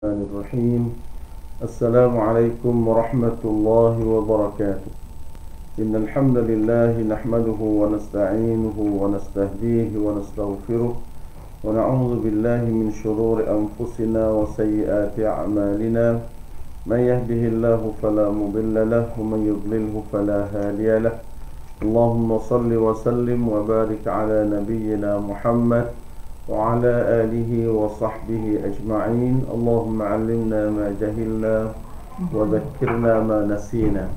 Bismillahirrahmanirrahim. Assalamualaikum warahmatullahi wabarakatuh. Innal hamdalillah nahmaduhu wa nasta'inuhu wa nastahdihi wa nastaghfiruh wa na'udzu billahi min shururi anfusina wa sayyiati a'malina. May yahdihillahu fala mudilla lahu wa may yudlilhu fala hadiya lahu. Allahumma shalli wa sallim wa barik ala nabiyyina Muhammad وعلى آله وصحبه أجمعين. اللهم علمنا ما جهلنا وذكرنا ما نسينا.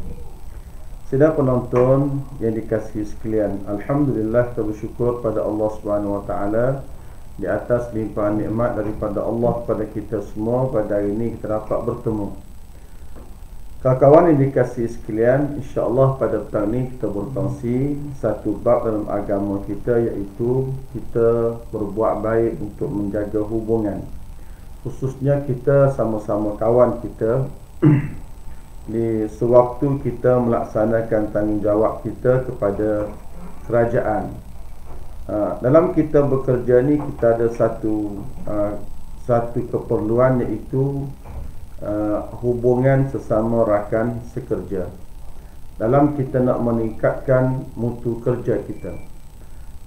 Sedang penonton yang dikasihi sekalian, alhamdulillah kita bersyukur pada Allah Subhanahu wa taala di atas limpahan nikmat daripada Allah kepada kita semua. Pada hari ini kita dapat bertemu. Kawan-kawan yang dikasihi sekalian, insya-Allah pada petang ini kita berkongsi satu bab dalam agama kita, iaitu kita berbuat baik untuk menjaga hubungan. Khususnya kita sama-sama kawan kita di sewaktu kita melaksanakan tanggungjawab kita kepada kerajaan. Dalam kita bekerja ni kita ada satu keperluan, iaitu hubungan sesama rakan sekerja. Dalam kita nak meningkatkan mutu kerja kita,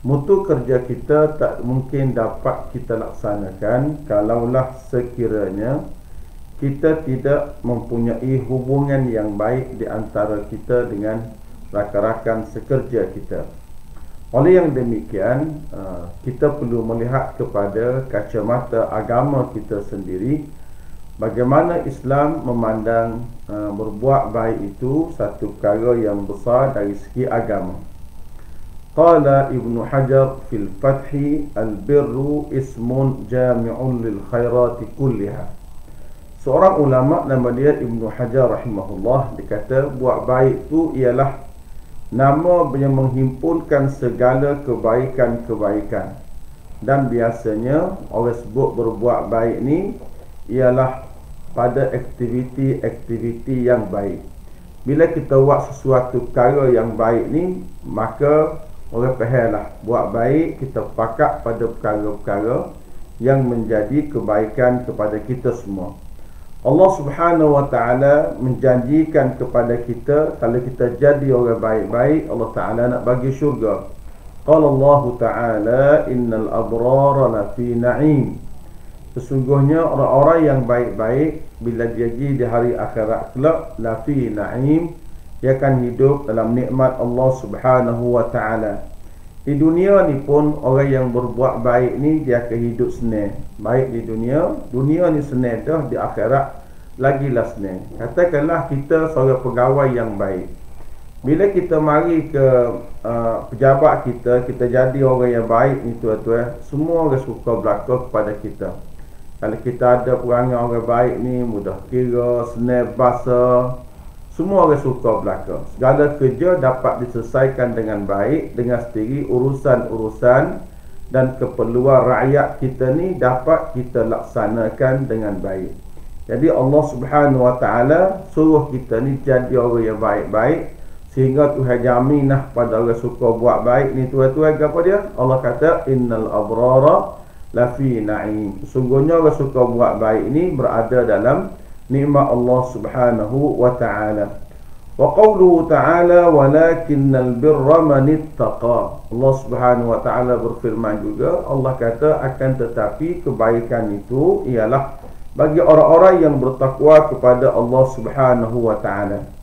mutu kerja kita tak mungkin dapat kita laksanakan kalaulah sekiranya kita tidak mempunyai hubungan yang baik di antara kita dengan rakan-rakan sekerja kita. Oleh yang demikian, kita perlu melihat kepada kacamata agama kita sendiri, bagaimana Islam memandang berbuat baik itu satu perkara yang besar dari segi agama. Qala Ibnu Hajar fil Fathi, al-birru ismun jami'un lil khairati kulliha. Seorang ulama nama dia Ibnu Hajar rahimahullah, dia kata buat baik itu ialah nama yang menghimpunkan segala kebaikan-kebaikan. Dan biasanya orang sebut berbuat baik ni ialah pada aktiviti-aktiviti yang baik. Bila kita buat sesuatu perkara yang baik ni, maka orang fahamlah buat baik kita pakat pada perkara-perkara yang menjadi kebaikan kepada kita semua. Allah Subhanahu wa taala menjanjikan kepada kita, kalau kita jadi orang baik-baik, Allah Taala nak bagi syurga. Qala Allah Taala, innal abrara lafi na'im. Sesungguhnya orang-orang yang baik-baik bila dia pergi di hari akhirat kelak, lafi na'im, dia akan hidup dalam nikmat Allah Subhanahu wa taala. Di dunia ni pun orang yang berbuat baik ni dia akan hidup senang. Baik di dunia ni senang dah, di akhirat lagilah senang. Katakanlah kita seorang pegawai yang baik. Bila kita mari ke pejabat kita jadi orang yang baik ni tuan-tuan, semua orang suka berlaku kepada kita. Kalau kita ada perangai orang baik ni, mudah kira, senang bahasa, semua orang suka belaka. Segala kerja dapat diselesaikan dengan baik, dengan sendiri urusan-urusan dan keperluan rakyat kita ni dapat kita laksanakan dengan baik. Jadi Allah Subhanahu wa taala suruh kita ni jadi orang yang baik-baik, sehingga Tuhan jaminah pada orang suka buat baik ni tuan-tuan, apa dia? Allah kata innal abrara lafi na'im. Sesungguhnya orang suka buat baik ini berada dalam nikmat Allah Subhanahu wa ta'ala. Wa qawluhu ta'ala walakinnal birra man ittaqa. Allah Subhanahu wa ta'ala berfirman juga, Allah kata akan tetapi kebaikan itu ialah bagi orang-orang yang bertakwa kepada Allah Subhanahu wa ta'ala.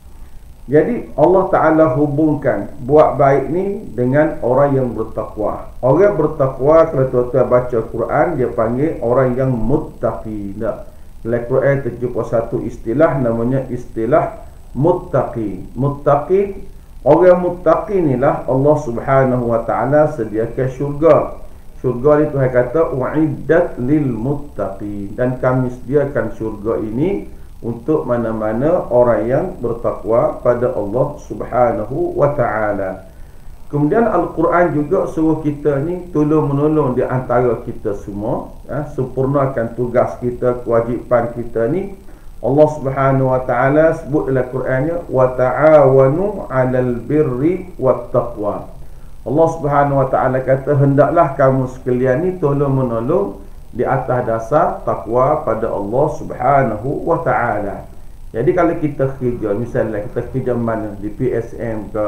Jadi Allah Ta'ala hubungkan buat baik ni dengan orang yang bertakwa. Orang bertakwa, kalau tuan-tuan baca Quran, dia panggil orang yang muttaqi. Dalam Quran 71 istilah, namanya istilah muttaqi. Muttaqi, orang muttaqi inilah Allah Subhanahu wa ta'ala sediakan syurga. Syurga ni Tuhan kata u'iddat lil muttaqi, dan kami sediakan syurga ini untuk mana-mana orang yang bertakwa pada Allah Subhanahu wa ta'ala. Kemudian Al-Quran juga suruh kita ni tolong-menolong di antara kita semua, sempurnakan tugas kita, kewajipan kita ni. Allah Subhanahu wa ta'ala sebut dalam Qurannya, wa ta'awanu 'alal birri wat taqwa. Allah Subhanahu wa ta'ala kata hendaklah kamu sekalian ni tolong-menolong di atas dasar takwa pada Allah Subhanahu wa taala. Jadi kalau kita kerja, misalnya kita kerja mana, di PSM ke,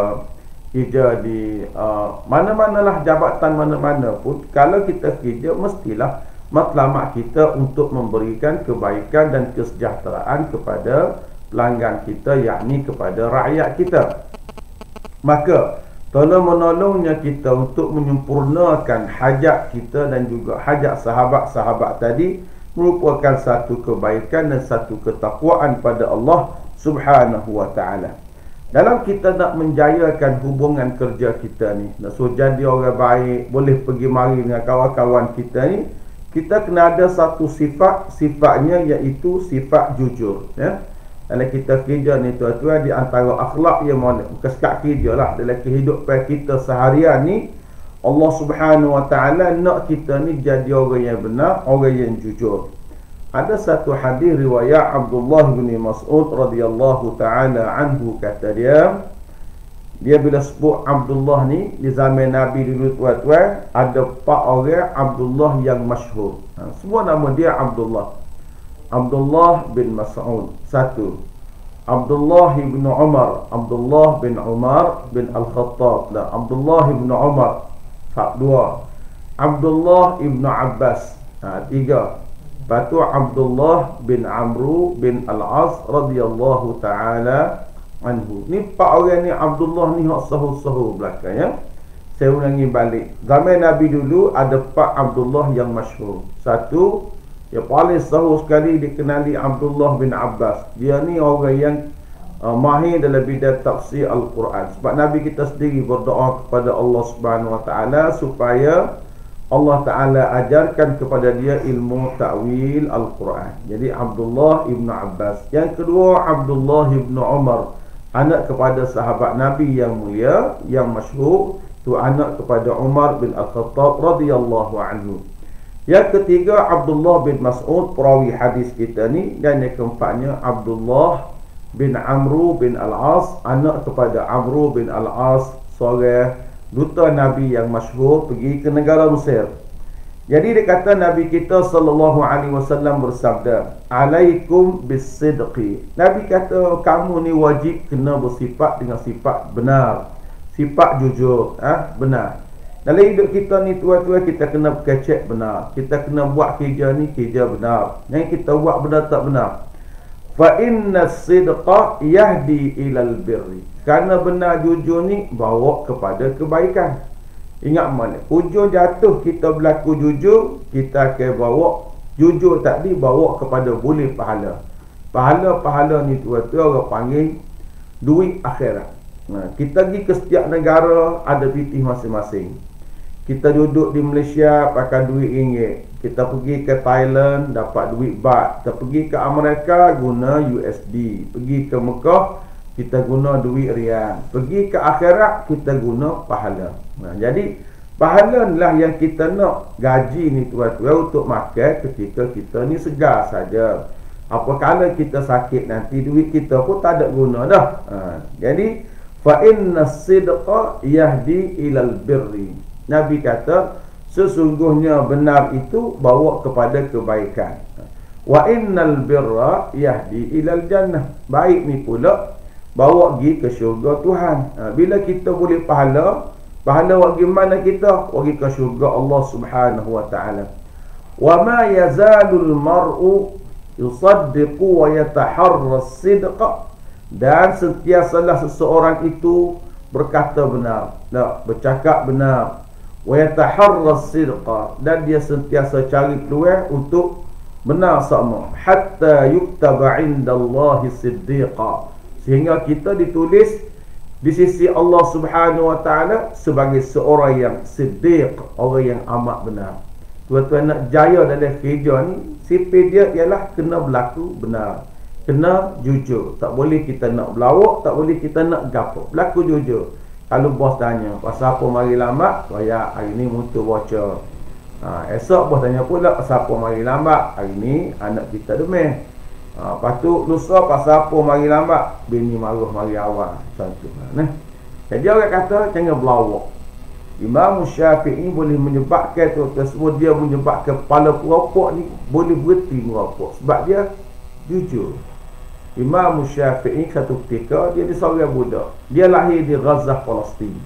kerja di mana-manalah jabatan mana-mana pun, kalau kita kerja mestilah matlamat kita untuk memberikan kebaikan dan kesejahteraan kepada pelanggan kita, yakni kepada rakyat kita. Maka tolong-menolongnya kita untuk menyempurnakan hajat kita dan juga hajat sahabat-sahabat tadi merupakan satu kebaikan dan satu ketakwaan pada Allah Subhanahu wa taala. Dalam kita nak menjayakan hubungan kerja kita ni, nak suruh jadi orang baik, boleh pergi mari dengan kawan-kawan kita ni, kita kena ada satu sifat, sifatnya iaitu sifat jujur, ya. Dalam kita kerja ni tuan-tuan, di antara akhlak yang mana, bukan sekat kerja lah, dalam kehidupan kita seharian ni, Allah Subhanahu wa taala nak kita ni jadi orang yang benar, orang yang jujur. Ada satu hadis riwayat Abdullah bin Mas'ud radhiyallahu taala anhu, kata dia bila sebut Abdullah ni di zaman Nabi dulu tuan-tuan, ada 4 orang Abdullah yang masyhur. Semua nama dia Abdullah. Abdullah bin Mas'ud 1, Abdullah bin Umar, Abdullah bin Umar bin Al-Khattab, Abdullah bin Umar 2, Abdullah bin Abbas 3, lepas tu Abdullah bin Amru bin Al-As radhiyallahu ta'ala anhu. Ni 4 orang ni Abdullah ni hak sahur-sahur belakang, ya. Saya ulangi balik, zaman Nabi dulu ada 4 Abdullah yang masyhur. 1, yang paling sahur sekali dikenali Abdullah bin Abbas. Dia ni orang yang mahir dalam bidang tafsir Al-Quran. Sebab Nabi kita sendiri berdoa kepada Allah Subhanahu wa taala supaya Allah Ta'ala ajarkan kepada dia ilmu ta'wil Al-Quran. Jadi Abdullah ibn Abbas. Yang kedua Abdullah ibn Umar, anak kepada sahabat Nabi yang mulia, yang masyhur, tu anak kepada Umar bin Al-Khattab radhiyallahu anhu. Yang ketiga Abdullah bin Mas'ud, perawi hadis kita ni. Dan yang keempatnya Abdullah bin Amru bin Al-As, anak kepada Amru bin Al-As, seorang duta Nabi yang masyhur pergi ke negara Mesir. Jadi dia kata Nabi kita sallallahu alaihi wasallam bersabda, "Alaikum bis-sidqi." Nabi kata kamu ni wajib kena bersifat dengan sifat benar, sifat jujur, benar. Dalam hidup kita ni tuan-tuan, kita kena berkecek benar. Kita kena buat kerja ni kerja benar. Yang kita buat benar tak benar. Fa inna as-sidqa yahdi ilal birri. Karena benar jujur ni bawa kepada kebaikan. Ingat mana? Hujung jatuh kita berlaku jujur, kita akan bawa jujur tadi bawa kepada boleh pahala. Pahala-pahala ni tuan-tuan orang panggil duit akhirat. Kita pergi ke setiap negara ada titih masing-masing. Kita duduk di Malaysia pakai duit ringgit. Kita pergi ke Thailand dapat duit baht. Kita pergi ke Amerika guna USD. Pergi ke Mekah kita guna duit rial. Pergi ke akhirat kita guna pahala. Jadi pahala lah yang kita nak. Gaji ni tuan-tuan untuk makan ketika kita ni segar saja. Apakala kita sakit nanti duit kita pun tak ada guna dah. Jadi fa inna as-sidqa yahdi ilal birri. Nabi kata sesungguhnya benar itu bawa kepada kebaikan. Wa innal birra yahdi ilal jannah. Baik ni pula bawa pergi ke syurga Tuhan. Bila kita boleh pahala bagi mana kita? Pergi ke syurga Allah Subhanahu wa taala. Wa ma yazalul mar'u yusaddiqu wa yataharra as-sidqa. Dan sentiasalah seseorang itu berkata benar, bercakap benar, wa yataharra as-sidqa, dan dia sentiasa cari peluang untuk benar sama, hatta yuktaba 'indallahi siddiqa, sehingga kita ditulis di sisi Allah Subhanahu wa taala sebagai seorang yang siddiq, orang yang amat benar. Tuan-tuan nak jaya dalam kerja ni, sifat dia ialah kena berlaku benar, kena jujur. Tak boleh kita nak berlawak, tak boleh kita nak gapo. Berlaku jujur. Kalau bos tanya, pasal apa mari lambat? Saya hari ni mutu bocor. Esok bos tanya pula, pasal apa mari lambat? Hari ni anak kita demam. Lepas tu lusa pasal apa mari lambat? Bini maruh mari awal. Contoh. Jadi orang kata jangan berlawak. Imam Syafi'i boleh menyebabkan tu tersebut, dia menyebabkan kepala perokok ni boleh berhenti merokok sebab dia jujur. Imam Syafi'i satu ketika dia seorang budak, dia lahir di Gaza, Palestin.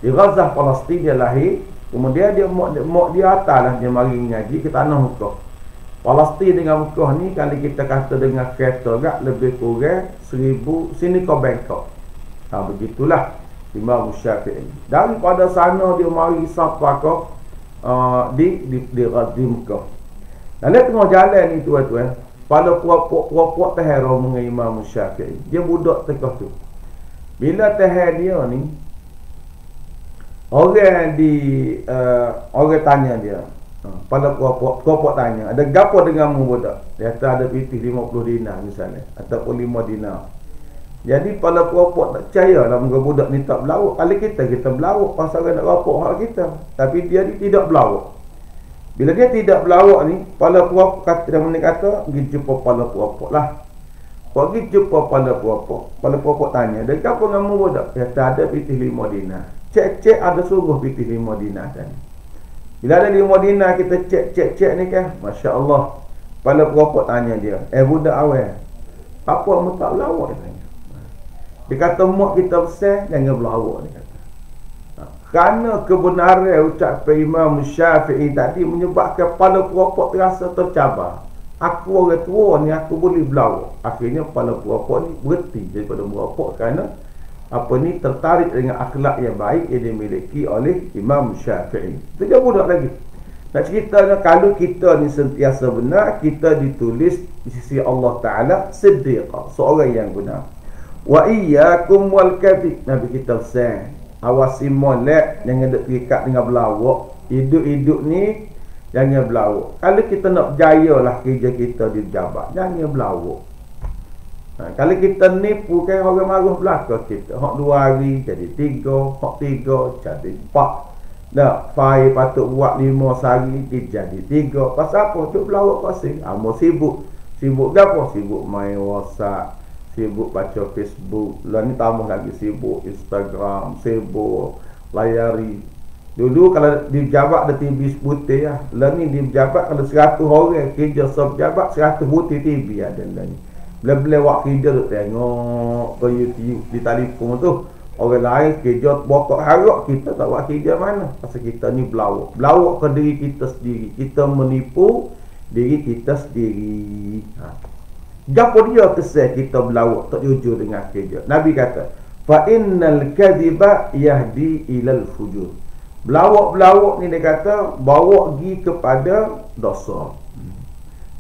Di Gaza, Palestin dia lahir. Kemudian dia mak dia ataslah dia mari ngaji ke tanah Mekah. Palestin dengan Mekah ni kalau kita kata dengan kereta gak lebih kurang 1000 sini ke Bangkok. Begitulah Imam Syafi'i. Daripada sana dia mari sampai ke di Mekah. Dan dia tengah jalan ni tuan-tuan, pada puak-puak tahir dengan Imam Syafi'i. Dia budak tengah tu. Bila tahir dia ni, orang tanya dia, pada puak tanya, ada gapo denganmu budak? Dia kata ada pitih 50 dinar misalnya, ataupun 5 dinar. Jadi pada puak tak percaya lah muka budak ni tak berlawak. Kalau kita berlawak pasal orang nak rapok hak kita, tapi dia ni tidak berlawak. Bila dia tidak berlawak ni, pada puak kata dia kata pergi jumpa pada puak lah. Pergi jumpa pada puak tanya, ada gapo denganmu budak? Dia kata ada pitih 5 dinar. Cek ada suruh pitih 5 dinar tadi. Bila ada 5 dinar kita cek ni kan, Masya Allah. Kepala perokok tanya dia, budak awal, apa kamu tak berlawak? Dia tanya. Dia kata, mak kita besar, jangan berlawak. Dia kata. Kerana kebenaran ucapan Imam Syafi'i tadi menyebabkan kepala perokok terasa tercabar. Aku orang tua ni, aku boleh berlawak. Akhirnya kepala perokok ni berhenti daripada merokok kerana tertarik dengan akhlak yang baik yang dimiliki oleh Imam Syafi'i. Itu dia budak lagi. Nak cerita kalau kita ni sentiasa benar, kita ditulis di sisi Allah Ta'ala siddiqah, seorang yang benar. Wa iyyakum wal kadhib. Nabi kita pesan, awasi molek, jangan duk terikat dengan berlawak. Hidup-hidup ni jangan berlawak. Kalau kita nak berjaya lah kerja kita di pejabat, jangan berlawak. Kalau kita nipu kan orang marah belakang kita. Hak 2 hari jadi 3, hak 3 jadi 4. Dah, fai patut buat 5 sehari dia jadi 3. Pasal apa? Cuk berlawak pasal. Amo sibuk. Sibuk gapo? Sibuk main WhatsApp, sibuk baca Facebook. Lah ni tambah lagi sibuk Instagram, sibuk layari. Dulu kalau di pejabat ada TV putih lah. Lah ni di pejabat kalau 100 orang kerja sepejabat 100 putih TV ada lah ni. Bila-bila waktu kerja tu tengok ke YouTube di telefon tu, orang lain kerja bokok harap, kita tak buat kerja mana. Pasal kita ni berlawak. Berlawak ke diri kita sendiri. Kita menipu diri kita sendiri. Gapo dia kesal kita berlawak tak jujur dengan kerja. Nabi kata, fa innal kadhiba yahdi ilal fujur. Berlawak-berlawak ni dia kata bawa pergi kepada dosa.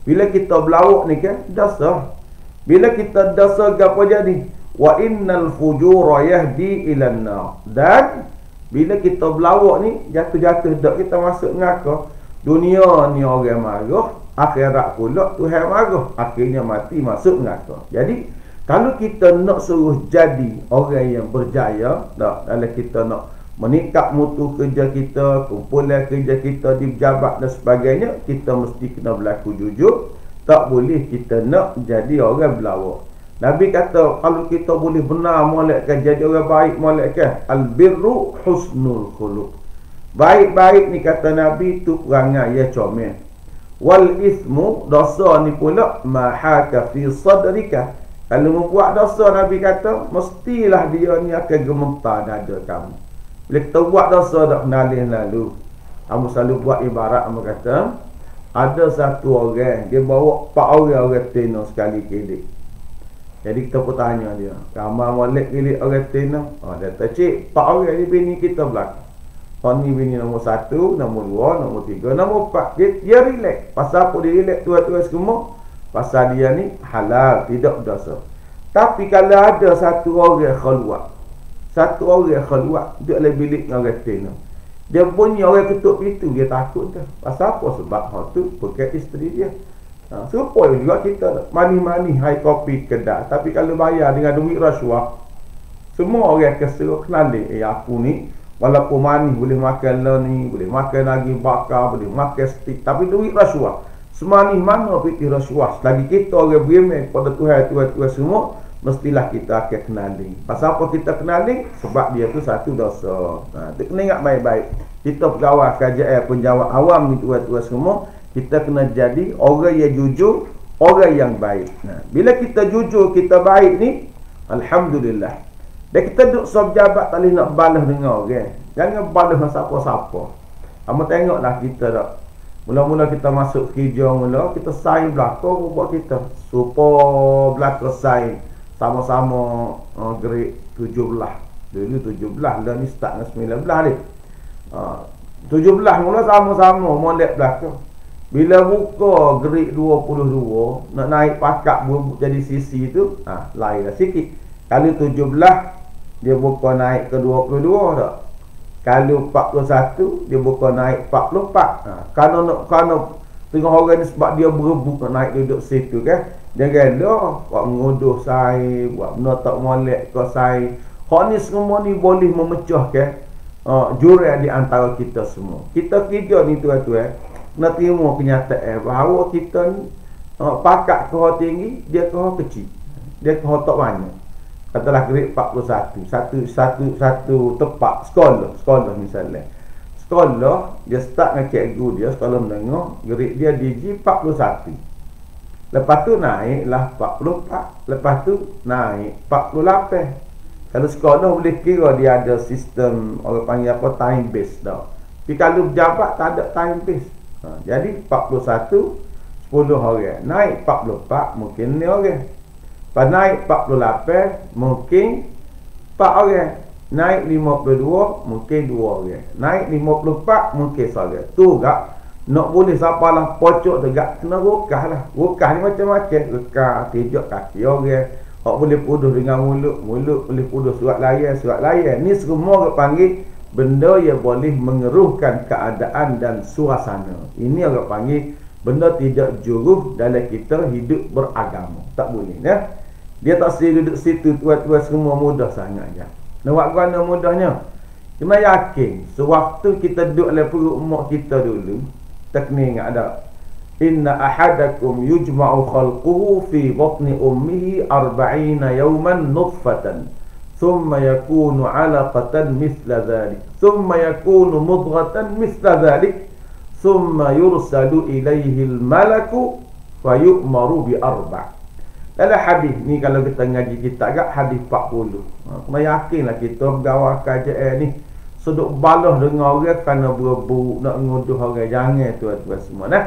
Bila kita berlawak ni kan dosa. Bila kita dosa gapo jadi? Wa innal fujura yahdi ilan nar. Dan bila kita berlawak ni jatuh-jatuh dak kita masuk neraka. Dunia ni orang marah, akhirat pula Tuhan marah. Akhirnya mati masuk neraka. Jadi kalau kita nak suruh jadi orang yang berjaya, dak dalam kita nak meningkat mutu kerja kita, kumpulan kerja kita di pejabat dan sebagainya, kita mesti kena berlaku jujur. Tak boleh kita nak jadi orang berlawak. Nabi kata kalau kita boleh benar molekkan jadi orang baik, molekkan albirru husnul khuluq. Baik-baik ni kata Nabi tu perangai ya comel. Wal ismu, dosa ni pula mahaka fi sadrika. Kalau membuat dosa Nabi kata mestilah dia ni akan gemetar dada kamu. Bila kita buat dosa tak kenalin lalu, kamu selalu buat ibarat kamu kata ada satu orang, dia bawa 4 orang tena sekali kilik. Jadi kita pun tanya dia, ramai molek kilik orang tena? Dia kata, cik, 4 orang ni bini kita belakang. Ni bini nombor 1, nombor 2, nombor 3, nombor 4. Dia relax. Pasal apa dia relax tuan-tuan semua? Pasal dia ni halal, tidak berdosa. Tapi kalau ada satu orang khaluat, dia oleh bilik dengan orang tena, dia bunyi orang ketuk pintu, dia takut dah. Pasal apa? Sebab hal tu bukan isteri dia. Serupa juga kita mani-mani hai kopi kedai, tapi kalau bayar dengan duit rasuah, semua orang keseru kenali, aku ni walaupun mani boleh makan ni, boleh makan lagi bakar, boleh makan stik, tapi duit rasuah semani mana piti rasuah. Selagi kita orang beriman pada Tuhan semua, mestilah kita akan kenali. Pasal apa kita kenali? Sebab dia tu satu dosa. Tu kena ingat baik-baik. Kita pegawai kerajaan penjawat awam ni tuan-tuan semua, kita kena jadi orang yang jujur, orang yang baik. Bila kita jujur, kita baik ni, alhamdulillah. Dan kita duduk sob jabat tak boleh nak balas dengan orang. Jangan balas dengan siapa-siapa. Kamu tengoklah kita tak. Mula-mula kita masuk kerja mula, kita sign belakang buat kita. Supaya belakang sign. Sama-sama grade 17. Dulu 17 lah ni start dengan 19 ni. 17 mula sama-sama molek belakang. Bila buka grade 22 nak naik pakak jadi sisi tu, lain lah sikit. Kalau 17 dia buka naik ke 22 tak. Kalau 41 dia buka naik 44. Kerana tengok orang ni sebab dia berebut nak naik duduk situ kan. Jangan dah buat menguduh saya, buat benda tak molek ke saya. Hak ni semua ni boleh memecahkan jurang di antara kita semua. Kita kerja ni tuan-tuan, nak terima kenyataan bahawa kita ni pakat ke tinggi, dia ke kecil. Dia ke tak banyak. Katalah grade 41, satu tepat sekolah misalnya. Sekolah dia start dengan cikgu dia, sekolah menengah, grade dia DG 41. Lepas tu naiklah 44, lepas tu naik 48. Kalau sekolah boleh kira dia ada sistem orang panggil apa, time base dah. Tapi kalau pejabat tak ada time base. Jadi 41 10 orang, naik 44 mungkin ni orang. Lepas naik 48 mungkin 4 orang. Naik 52 mungkin 2 orang. Naik 54 mungkin 1 orang. Tu gak nak boleh siapa lah pocok tegak kena rukah lah. Rukah ni macam-macam. Rukah tijak kaki orang. Hak boleh puduh dengan mulut boleh puduh surat layan. Ni semua orang panggil benda yang boleh mengeruhkan keadaan dan suasana. Ini orang panggil benda tidak juruh dalam kita hidup beragama. Tak boleh ya. Dia tak sendiri duduk situ tuan-tuan semua mudah sangat je. Nak buat kerana mudahnya. Kena yakin sewaktu kita duduk dalam perut mak kita dulu, tak kena ingat ada. Inna ahadakum yujma'u khalquhu fi batni ummihi 40 yawman nutfatan. Thumma yakunu 'alaqatan mithla dhalik. Thumma yakunu mudghatan mithla dhalik. Thumma yursalu ilayhi al-malaku fayu'maru bi 4. Dalam hadis ni kalau kita ngaji kita agak hadis 40. Kena yakinlah kita pegawai kerajaan ni seduk balah dengan orang kerana berebut nak nguduh orang. Jangan tuan-tuan semua nah.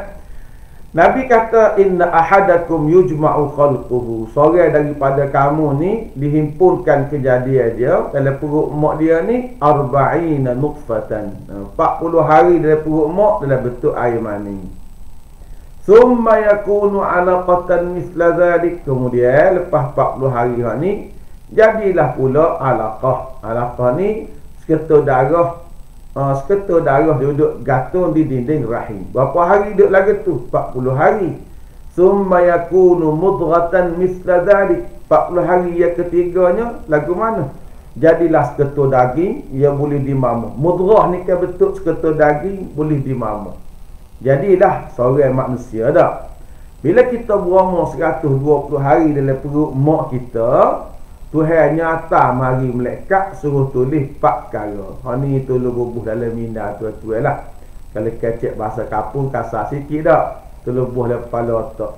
Nabi kata inna ahadakum yujma'u khalquhu. Seorang daripada kamu ni dihimpunkan kejadian dia dalam perut mak dia ni 40 nutfatan. 40 hari dalam perut mak dalam bentuk air mani. Thumma yakunu 'alaqatan mithla dhalik. Kemudian lepas 40 hari ni jadilah pula alaqah. Alaqah ni seketul darah duduk gantung di dinding rahim. Berapa hari duduk lagi tu? 40 hari. Thumma yakunu mudghatan mithla dhalik. 40 hari yang ketiganya lagu mana? Jadilah seketul daging yang boleh dimamuh. Mudghah ni kan bentuk seketul daging boleh dimamuh. Jadilah seorang manusia dah. Bila kita berumur 120 hari dalam perut mak kita, Tuhan nyata mari malaikat suruh tulis 4 perkara. Ni tolong bubuh dalam minda tuan-tuan lah. Kalau kecek bahasa kampung kasar sikit dah. Tolong bubuh dalam kepala otak.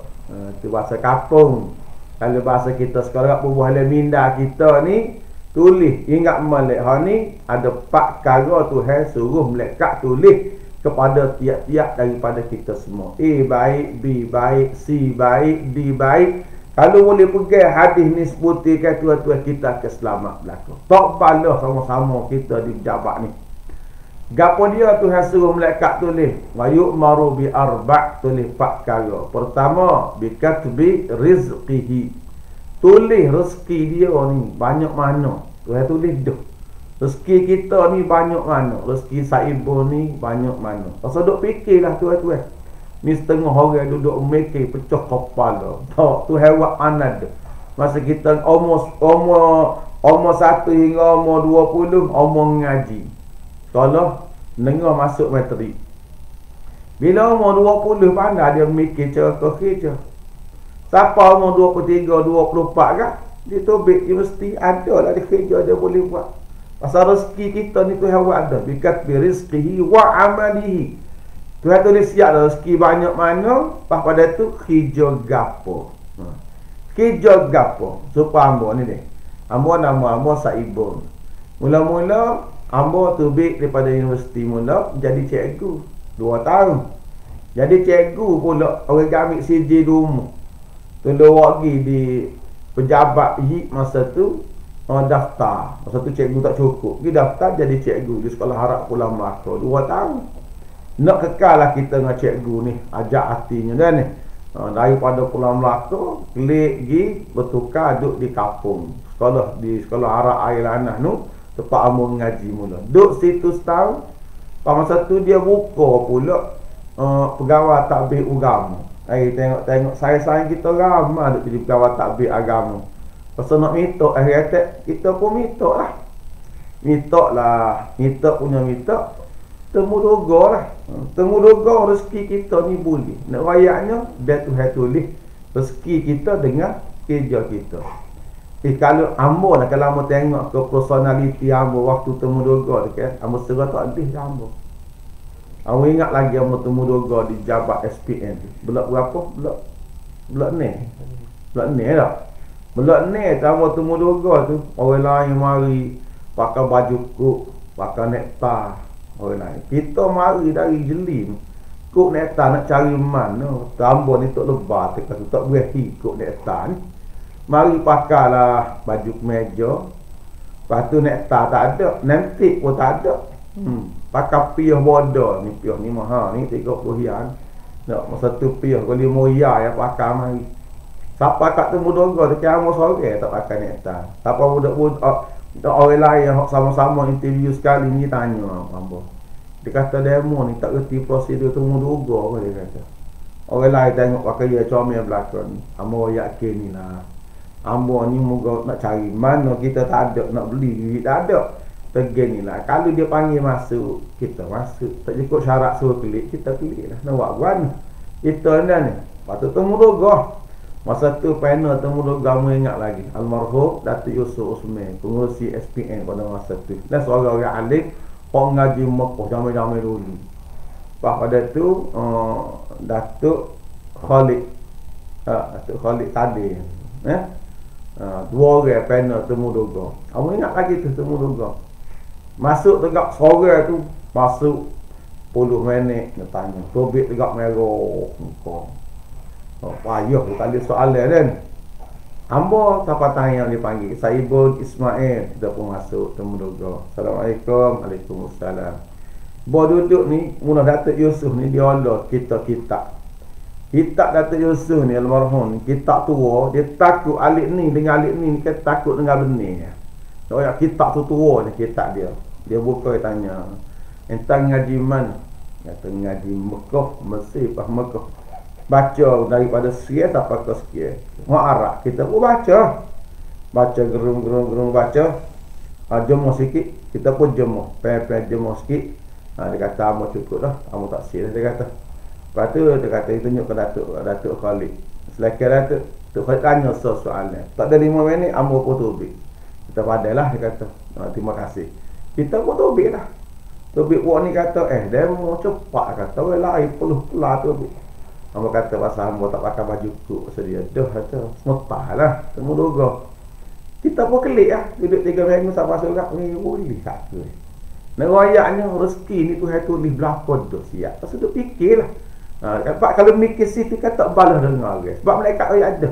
Tu bahasa kampung. Kalau bahasa kita sekarang bubuh dalam minda kita ni, tulis. Ingat malaikat ni ada 4 perkara Tuhan suruh malaikat tulis kepada tiap-tiap daripada kita semua. A baik, B baik, C baik, D baik. Kalau boleh pegang hadis ni sebutkan tuan-tuan kita ke selamat belaka. Tak balah sama-sama kita di pejabat ni. Gapo dia Tuhan suruh malaikat tulis? Wa yu'maru bi 4, tulis 4 perkara. Pertama, bi katbi rizqihi. Tulis rezeki dia ni banyak mana. Tuhan tulis dah. Rezeki kita ni banyak mana? Rezeki saibu ni banyak mana? Pasal duk fikirlah tuan-tuan. Ni setengah orang duduk mikir pecah kepala. Tak, Tuhan buat anad. Masa kita umur 1 hingga umur 20, umur ngaji. Kalau dengar masuk matrik. Bila umur 20 pandai dia mikir cara kerja. Siapa umur 23, 24 kan? Dia tobik dia mesti ada lah dia kerja dia boleh buat. Pasal rezeki kita ni Tuhan buat ada. Bikat bi rizqihi wa amalihi. Tuhan tulis siap dah rezeki banyak mana, lepas pada tu kerja gapo. Kerja gapo. Supaya hamba ni dia. Hamba nama hamba Saibun. Mula-mula hamba tobik daripada universiti mula jadi cikgu 2 tahun. Jadi cikgu pula orang ambil CJ di rumah. Tolong lagi di pejabat masa tu daftar. Masa tu cikgu tak cukup. Dia daftar jadi cikgu di sekolah Harap Pulau Melaka 2 tahun. Nak kekal lah kita dengan cikgu ni. Ajak hatinya dah ni. Daripada Pulau Melaka klik pergi bertukar duduk di kampung. Di sekolah Harap Air Lanah tu tempat amor ngaji mula. Duduk situ setahun. Masa tu dia buka pula pegawai takbir agama. Tengok saya kita ramai duk jadi pegawai takbir agama. Pasal nak minta kita pun minta lah. Minta punya minta. Temu doga lah. Temu doga rezeki kita ni boleh. Nak rayaknya dia Tuhan tulis rezeki kita dengan kerja kita. Kalau hamba lah, kalau hamba tengok ke personality hamba waktu temu doga tu kan, hamba serah tak habis hamba. Hamba ingat lagi hamba temu doga di Jabat SPN tu. Belak berapa? Belak ni. Belak ni tak? Belak ni hamba temu doga tu, orang lain mari pakai baju kuk, pakai nektar. Orang lain. Kita mari dari Jelim. Kuk nektar nak cari mana? Hamba ni tak lebar tu, tak berhenti kuk nektar ni. Mari pakailah baju kemeja. Lepas tu nektar tak ada, nanti pun tak ada. Pakai piah boda ni, piah ni mahal ni 30 rial. Nak masa tu piah ko 5 rial yang pakai mari. Siapa kat temu doga tu kiamat sore tak pakai nektar. Siapa budak-budak orang lain yang sama-sama interview sekali ni tanya hamba. Dia kata demo ni tak reti prosedur temu doga apa dia kata. Orang lain tengok pakai dia comel belakang ni. Hamba yakin ni lah. Hamba ni moga nak cari mana kita tak ada nak beli duit tak ada. Tegak ni lah. Kalau dia panggil masuk, kita masuk. Tak cukup syarat suruh klik, kita klik lah. Nak buat mana? Kita ni. Patut temu doga. Masa tu panel temu doga mu ingat lagi. Almarhum Datuk Yusuf Osman, pengurusi SPN pada masa tu. Dan seorang orang alim, orang ngaji Mekah jamai-jamai dulu. Lepas pada tu Datuk Khalid Kadir. Dua orang panel temu doga. Kamu ingat lagi tu temu doga. Masuk tegak sore tu, masuk 10 minit nak tanya. Tobik tegak merah muka. Payah tu tadi soalan kan. Hamba siapa tanya yang dipanggil Saibun Ismail. Kita pun masuk temu doga. Assalamualaikum. Waalaikumsalam. Duduk ni mula Datuk Yusuf ni dia Allah kita kitab Datuk Yusuf ni almarhum ni kitab tua. Dia takut alik ni dengan alik ni dia takut dengan benih. Dia kitab tu tua ni kitab dia. Dia buka dia tanya, "Entang ngaji mana?" Kata ngaji Mekah, Mesir, Mekah. Baca daripada sekian sampai ke sekian. Arab kita pun baca. Baca gerung baca. Jemur sikit, kita pun jemur. Pen jemur sikit. Dia kata amu cukup dah, amu tak sia dia kata. Lepas tu dia kata dia tunjuk ke Datuk Khalid. Selepas Datuk Khalid tanya soalan. Tak ada 5 minit amu pun tubik. Kita padailah dia kata. Terima kasih. Kita pun tubik dah. Tubik buat ni kata demo cepat kata orang lain peluh pelah tubik. Hamba kata pasal hamba tak pakai baju kuk sedia. Dah kata semutah lah. Temu doga. Kita pun kelik lah. Duduk 3 minggu sampai surat ni boleh kata. Nak rayaknya rezeki ni Tuhan tulis berapa dah siap. Pasal tu fikir lah. Kalau mikir situ kan tak balas dengar guys. Sebab malaikat ayat ada.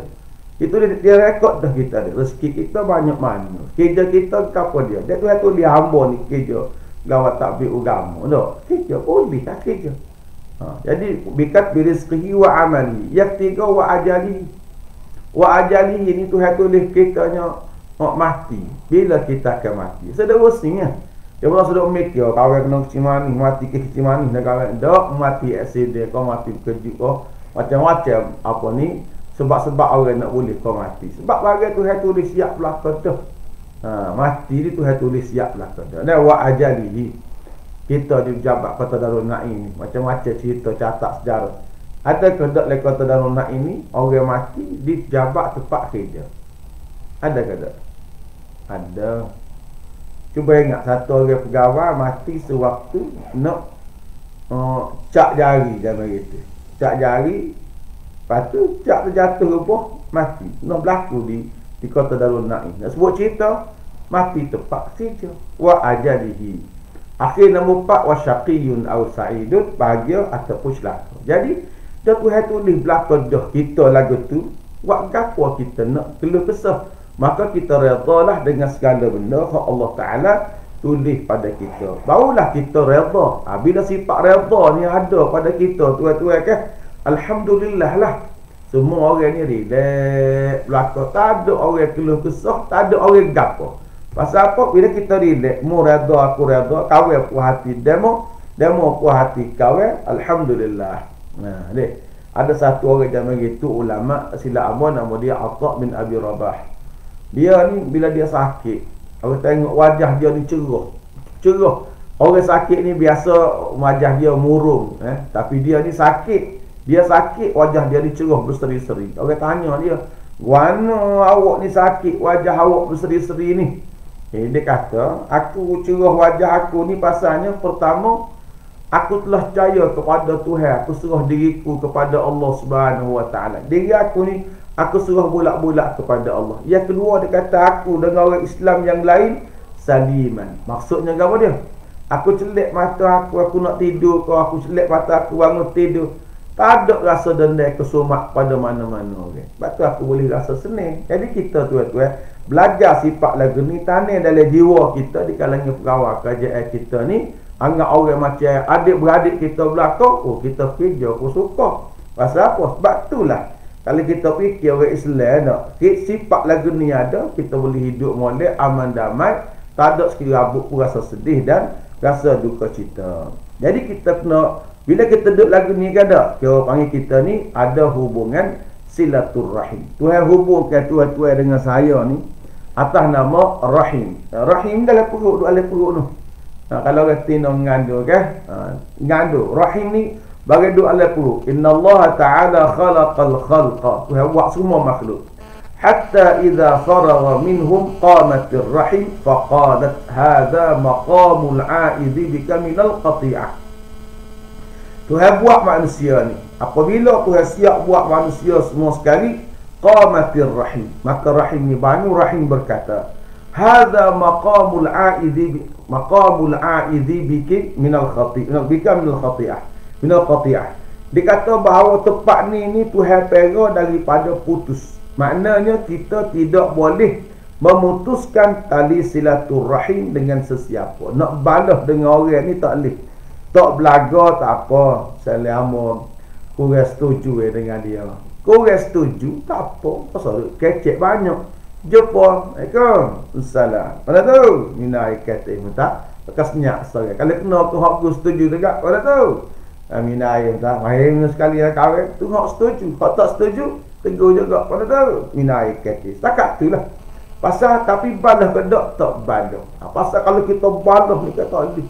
Itu dia rekod dah kita ada. Rezeki kita banyak mana. Kerja kita apa dia. Dia Tuhan tulis hamba ni kerja. Gawat takbir agama. Tak? Kerja boleh tak kerja. Jadi bikat birizqihi wa amali. Yang tiga wa ajali. Wa ajali ini Tuhan tulis kitanya mati. Bila kita akan mati. Sederusnya. Dia pun sudah mikir kawan kena kecil manis, mati ke kecil manis dan kawan dak mati aksiden kau mati berkejut kau macam-macam apa ni sebab-sebab orang nak boleh kau mati. Sebab bagi Tuhan tulis siap belaka dah. Mati ni Tuhan tulis siap belaka dah. Dan wa ajalihi. Kita di Jabat Kota Darul Naim ni macam-macam cerita catat sejarah. Ada ke dak le Kota Darul Naim ni orang mati di Jabat tempat kerja. Ada ke tak? Ada. Cuba ingat satu orang pegawai mati sewaktu nak cak jari zaman itu. Cak jari, lepas tu cak terjatuh rubuh, mati. Nak berlaku di kota Darul Naim. Nak sebut cerita, mati tepat saja. Wa ajalihi. Akhir nombor 4, wa syaqiyun aw sa'idun, bahagia ataupun celaka. Jadi dia Tuhan tulis belakang dah kita lagu tu, buat gapo kita nak keluh kesah. Maka kita redalah dengan segala benda yang Allah Ta'ala tulis pada kita. Barulah kita reda. Bila sifat reda ni ada pada kita, tuan-tuan kan, alhamdulillah lah. Semua orang ni relax belakang. Tak ada orang keluh kesah, tak ada orang gapo. Pasal apa? Bila kita relax, mu reda, aku reda, kawan puas hati demo puas hati kawan, alhamdulillah. Nah, dek. Ada satu orang zaman gitu ulama sila abah, nama dia Atha bin Abi Rabah. Dia ni bila dia sakit, orang tengok wajah dia ni cerah. Orang sakit ni biasa wajah dia murung, tapi dia ni sakit. Dia sakit, wajah dia ni cerah berseri-seri. Orang tanya dia, "Mana awak ni sakit, wajah awak berseri-seri ni?" Dia kata, "Aku cerah wajah aku ni pasalnya pertama, aku telah percaya kepada Tuhan. Aku serah diriku kepada Allah Subhanahu Wa Taala. Diri aku ni aku serah bolak-bolak kepada Allah. Yang kedua, dia kata aku dengan orang Islam yang lain saliman." Maksudnya apa dia? Aku celek mata aku nak tidur, kalau aku celek mata aku bangun tidur, tak ada rasa dendam kesumat pada mana-mana orang. Sebab tu aku boleh rasa senang. Jadi kita tuan-tuan belajar sifat lagu ni, tanam dalam jiwa kita di kalangan pegawai kerajaan kita ni. Anggap orang macam adik-beradik kita belakang, kita kerja, aku suka. Pasal apa? Sebab itulah, kalau kita fikir orang Islam nak, sifat lagu ni ada, kita boleh hidup molek, aman damai, tak ada sekali rabuk pun rasa sedih dan rasa duka cita. Jadi kita kena, bila kita duduk lagu ni kan tak, kita panggil kita ni ada hubungan silaturrahim. Tuhan hubungkan tuan-tuan dengan saya ni atas nama Rahim. Rahim dalam perut, duduk dalam perut tu. Kalau orang tino mengandung kan, mengandung Rahim ni bagi duduk dalam perut. Inna Allah Ta'ala khalaqal khalqa, Tuhan buat semua makhluk. Hatta idza faragha minhum qamatir rahim faqalat hadha maqamul a'idhi bika minal qati'ah. Tuhan buat manusia ni, apabila Tuhan siap buat manusia semua sekali, qamatir rahim, maka rahim ni bangun. Rahim berkata, hadza maqamul a'idhi biki minal khati'ah, bika minal qati'ah. Dia kata bahawa tempat ni Tuhan pera daripada putus. Maknanya kita tidak boleh memutuskan tali silaturrahim dengan sesiapa. Nak balas dengan orang ni tak boleh. Tak belaga tak apa. Selama kurang setuju dengan dia. Kurang setuju tak apa. Pasal kecek banyak. Jumpa. Assalamualaikum. Assalam. Mana tu? Mina ikat tak. Bekas nyak saya. Kalau kena tu hak aku setuju dekat. Mana tu? Mina ayam tak. Mahir sekali kawan. Tu hak setuju. Hak tak setuju, tegur juga. Pada tahu mina ikat setakat tu lah. Pasal tapi balas ke tak balas. Pasal kalau kita balas ni kata ni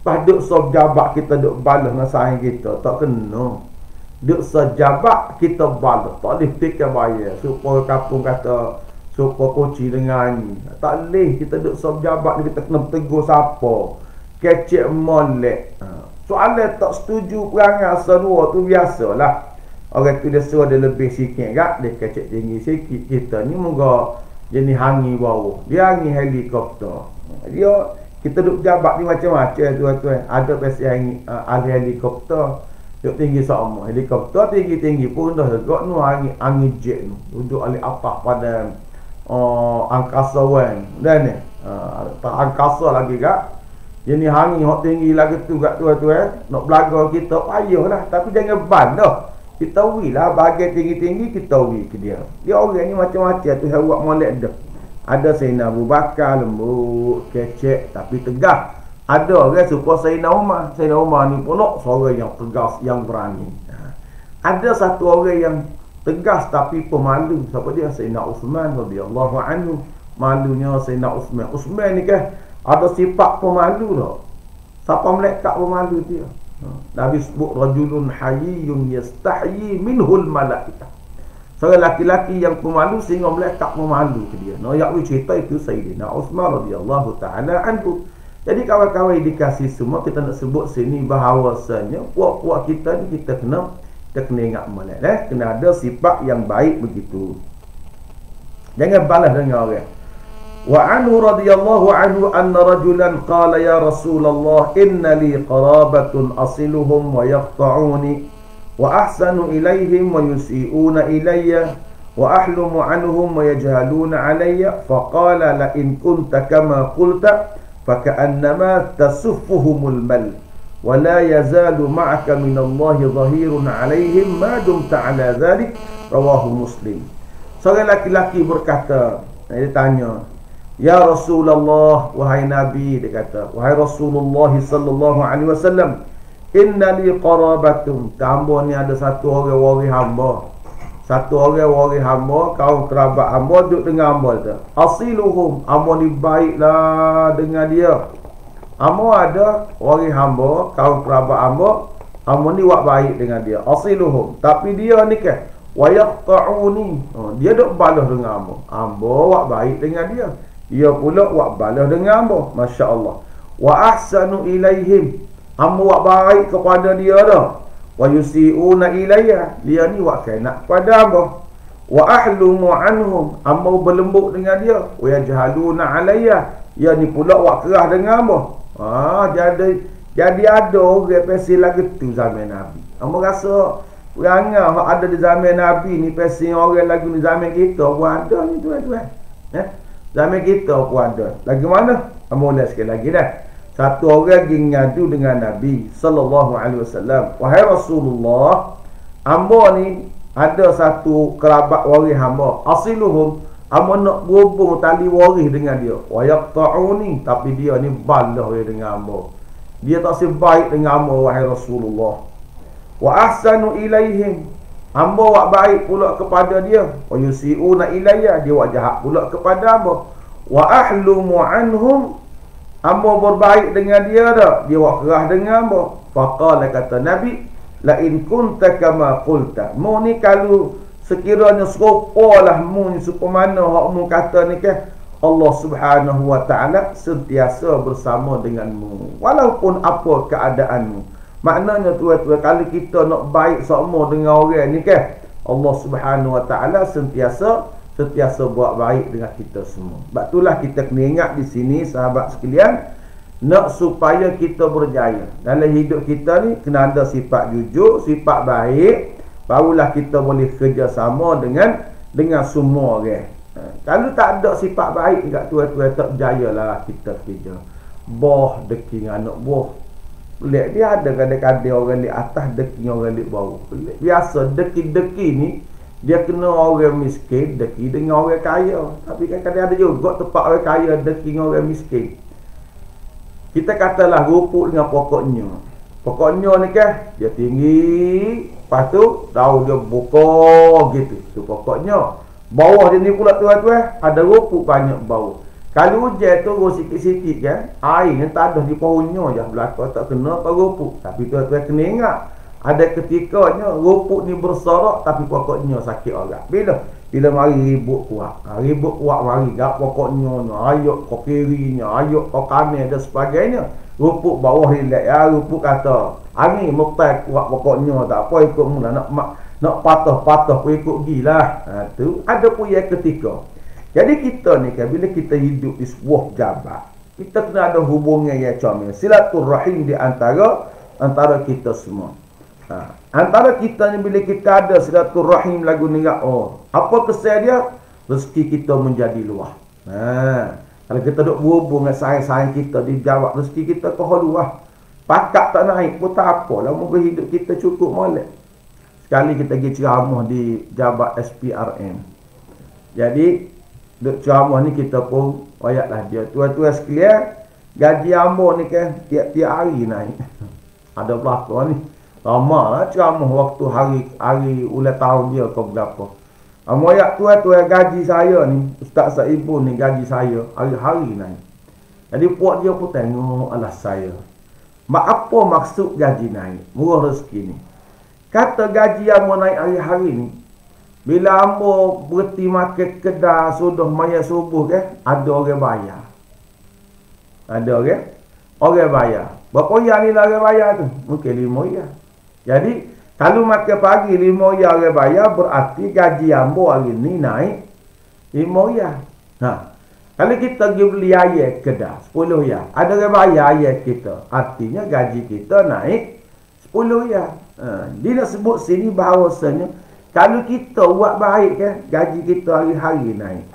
paduk sejabat kita duk balas dengan saing kita tak kena. Duk sejabat kita balas tak boleh fikir bayar supaya kampung kata supaya koci dengan ni. Tak boleh kita duk sejabat ni kita kena tegur siapa. Kecek molek. Soalan tak setuju perangai semua tu biasalah. Orang tu dia suruh dia lebih sikit kan, dia kecek tinggi sikit. Kita ni moga jenis hangi bawah. Dia hangi helikopter. Dia kita duduk jabat ni macam-macam tuan-tuan. Ada pasti hangi ahli helikopter duduk tinggi sama. Helikopter tinggi-tinggi pun dah juga nu hangi jet nu. Duduk alih atas pada angkasa wan. Dan ni tak angkasa lagi kan. Jenis hangi hok tinggi lagi tu kat tuan-tuan. Nak belaga kita payahlah, tapi jangan ban dah. Kita wui lah bahagian tinggi-tinggi kita wui ke dia. Dia orang ni macam-macam tu buat molek dah. Ada Sayyidina Abu Bakar lembut, kecek tapi tegas. Ada orang supaya Sayyidina Umar. Sayyidina Umar ni pula seorang yang tegas, yang berani. Ada satu orang yang tegas tapi pemalu. Siapa dia? Sayyidina Uthman radhiyallahu anhu. Malunya Sayyidina Uthman. Uthman ni kan ada sifat pemalu dah. Siapa malaikat pemalu dia? Nabi sebut rajulun hayyun yastahyi minhul malaikah. Seorang laki-laki yang pemalu sehingga melekat pemalu ke dia. Nak cerita itu Sayyidina Uthman radhiyallahu taala anhu. Jadi kawan-kawan dikasih semua, kita nak sebut sini bahawasanya puak-puak kita ni kita kena ingat molek kena ada sifat yang baik begitu. Jangan balas dengan orang. Wa anhu radhiyallahu anhu anna rajulan qala ya Rasulullah inna li qarabatun asiluhum wa yaqta'uni wa ahsanu ilaihim wa yusi'una ilayya wa ahlumu anhum wa yajhaluna alayya faqala la in kunta kama qulta faka'annama tasuffuhumul mal wa la yazalu ma'aka minallahi dhahirun alaihim ma dumta ala dhalik. Rawahu Muslim. Seorang laki-laki berkata, dia tanya, ya Rasulullah, wahai Nabi, dia kata, wahai Rasulullah sallallahu alaihi wasallam, inna li qarabatun, hamba ni ada satu orang waris hamba. Satu orang waris hamba, kaum kerabat hamba duduk dengan hamba tu. Asiluhum, hamba ni baiklah dengan dia. Hamba ada waris hamba, kaum kerabat hamba, hamba ni buat baik dengan dia. Asiluhum, tapi dia ni ke wa yaqta'uni, dia duk balas dengan hamba. Hamba buat baik dengan dia. Dia pula buat balas dengan hamba. Masya-Allah. Wa ahsanu ilaihim, hamba buat baik kepada dia dah. Wa yusi'una ilayya, dia ni buat kainak kepada hamba. Wa ahlumu anhum, hamba berlembut dengan dia. Wa yajhaluna alayya, dia ni pula buat keras dengan hamba. Jadi ada orang pesil lagu tu zaman Nabi. Hamba rasa perangai ada di zaman Nabi ni pesil orang lagu di zaman kita pun ada ni tuan-tuan. Zaman kita pun ada. Lagi mana? Hamba ulas sekali lagi dah. Satu orang pergi ngadu dengan Nabi sallallahu alaihi wasallam. Wahai Rasulullah, hamba ni ada satu kerabat waris hamba. Asiluhum, hamba nak berhubung tali waris dengan dia. Wa yaqta'uni, tapi dia ni balah dengan hamba. Dia tak sebaik dengan hamba wahai Rasulullah. Wa ahsanu ilaihim, hamba buat baik pula kepada dia. Wa yusi'una ilayya, dia buat jahat pula kepada hamba. Wa ahlumu anhum, hamba berbaik dengan dia dah, dia buat keras dengan hamba. Faqala, kata Nabi, la in kunta kama qulta, mu ni kalau sekiranya serupalah mu ni supamana hak mu kata ni ke, Allah Subhanahu wa taala sentiasa bersama denganmu walaupun apa keadaanmu. Maknanya tuan-tuan, kalau kita nak baik sama dengan orang ni ke, Allah Subhanahu wa taala sentiasa buat baik dengan kita semua. Sebab itulah kita kena ingat di sini sahabat sekalian, nak supaya kita berjaya dalam hidup kita ni kena ada sifat jujur, sifat baik, barulah kita boleh kerjasama dengan semua orang. Kalau tak ada sifat baik dekat tuan-tuan, tak berjayalah kita kerja. Boh deki dengan anak boh. Pelik dia ada kadang-kadang orang di atas deki orang di bawah. Pelik. Biasa deki-deki ni dia kena orang miskin deki dengan orang kaya. Tapi kadang-kadang ada juga tempat orang kaya deki dengan orang miskin. Kita katalah rupuk dengan pokoknya. Pokoknya ni kan dia tinggi, lepas tu daun dia buka gitu. Tu pokoknya. Bawah dia ni pula tuan-tuan ada rupuk banyak bawah. Kalau hujan turun sikit-sikit kan, air ni tak ada di pohonnya je, belakang tak kena apa rupuk. Tapi tuan-tuan kena ingat, ada ketikanya rupuk ni bersorak tapi pokoknya sakit orang. Bila mari ribut kuat. Ribut kuat mari gak pokoknya, ayuk kau kirinya, ayuk kau kanan dan sebagainya. Rupuk bawah relax ya, rupuk kata, angin mektai kuat pokoknya, tak apa ikut mula nak patah-patah pun ikut gilah. Tu ada punya ketika. Jadi kita ni kan, bila kita hidup di sebuah jabat, kita kena ada hubungan yang comel, silaturahim di antara kita semua. Antara kita ni bila kita ada silaturahim lagu ni, apa kesan dia? Rezeki kita menjadi luas. Kalau kita duk berhubung dengan sayang-sayang kita di jawab, rezeki kita kau luas. Pakat tak naik pun tak apa lah, moga hidup kita cukup molek. Sekali kita pergi ceramah di jabat SPRM. Jadi duk ceramah ni kita pun ayatlah dia, tuan-tuan sekalian, gaji hamba ni kan tiap-tiap hari naik. Ada berapa ni? Lama lah ceramah waktu hari ulang tahun dia ke berapa. Ayat tuan-tuan, gaji saya ni, Ustaz Saibu ni gaji saya hari-hari naik. Jadi puak dia pun tengok alah saya. Apa maksud gaji naik? Murah rezeki ni. Kata gaji yang mau naik hari-hari ni, Bila ambo berhenti makan kedai sudah maya subuh ada orang bayar. Ada orang bayar. Berapa ya ni lah orang bayar tu? Mungkin 5 ya. Jadi kalau makan pagi 5 ya orang bayar, berarti gaji ambo hari ni naik 5 ya. Kalau kita pergi beli air kedai 10 ya, ada orang bayar air kita, artinya gaji kita naik 10 ya. Dia nak sebut sini bahawasanya kalau kita buat baik gaji kita hari-hari naik.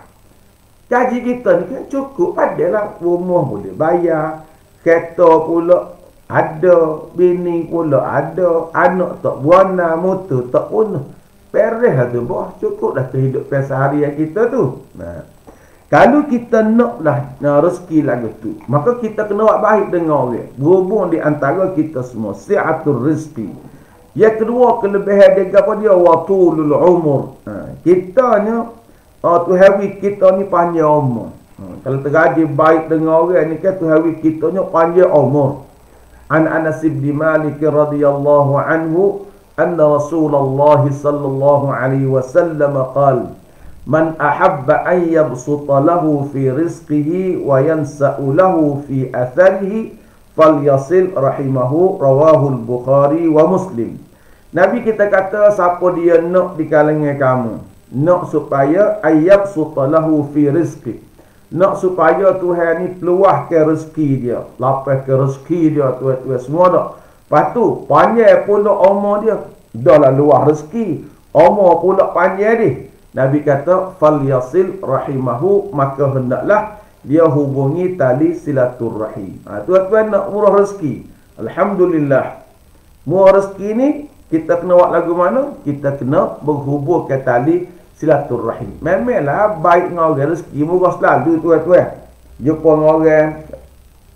Gaji kita ni kan cukup, adalah rumah boleh bayar, kereta pula ada, bini pula ada, anak tak buana, motor tak punuh. Pereh tu bah, cukup dah kehidupan seharian kita tu. Kalau kita naklah rezeki lagu tu, maka kita kena buat baik dengan orang. Berhubung di antara kita semua, si'atul rizki. Yang kedua, kelebihan dia apa dia? Watulul umur. Kita ni, Tuhan kita ni panjang umur. Kalau terjadi baik dengan orang ni kan, Tuhan kita ni panjang umur. An Anas bin Malik radhiyallahu anhu, anna Rasulullah sallallahu alaihi wasallam qala: Man ahabba an yabsuta lahu fi rizqihi wa yansa'u lahu fi atharihi falyasil rahimahu, rawahu al-Bukhari wa Muslim. Nabi kita kata, siapa dia nak di kalangan kamu, nak supaya ayyabsuta lahu fi rizqi, nak supaya Tuhan ni peluahkan rezeki dia, lapaskan rezeki dia, tuan-tuan semua dah. Lepas tu panjang pula umur dia, dah lah luah rezeki, umur pula panjang dia. Nabi kata, falyasil rahimahu, maka hendaklah dia hubungi tali silaturrahim. Tuan-tuan nak murah rezeki, alhamdulillah. Murah rezeki ni kita kena buat lagu mana? Kita kena berhubung ke tali silaturrahim. Memanglah baik dengan orang, rezeki murah selalu tuan-tuan. Jumpa dengan orang,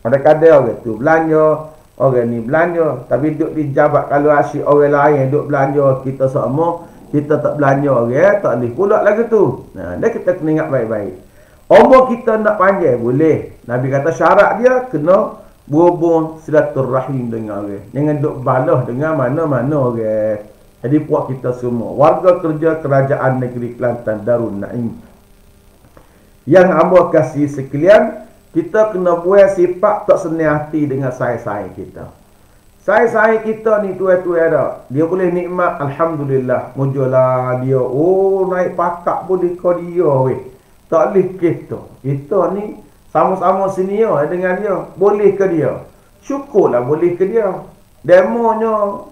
kadang-kadang orang tu belanja, orang ni belanja, tapi duduk di jabat kalau asyik orang lain duduk belanja, kita semua kita tak belanja orang, tak boleh pula lagu tu. Dia kita kena ingat baik-baik. Umur kita nak panjang boleh. Nabi kata syarat dia kena berhubung silaturrahim dengan orang. Jangan duk balah dengan mana-mana orang. Jadi puak kita semua, warga kerja kerajaan negeri Kelantan Darul Naim, yang hamba kasih sekalian, kita kena buat sifat tak senang hati dengan sayang-sayang kita. Sayang-sayang kita ni tuan-tuan dah, dia boleh nikmat, alhamdulillah. Mujulah dia, naik pakak pun kau dia weh. Tak boleh kita. Kita ni sama-sama senior dengan dia. Boleh ke dia? Syukurlah boleh ke dia. Demonya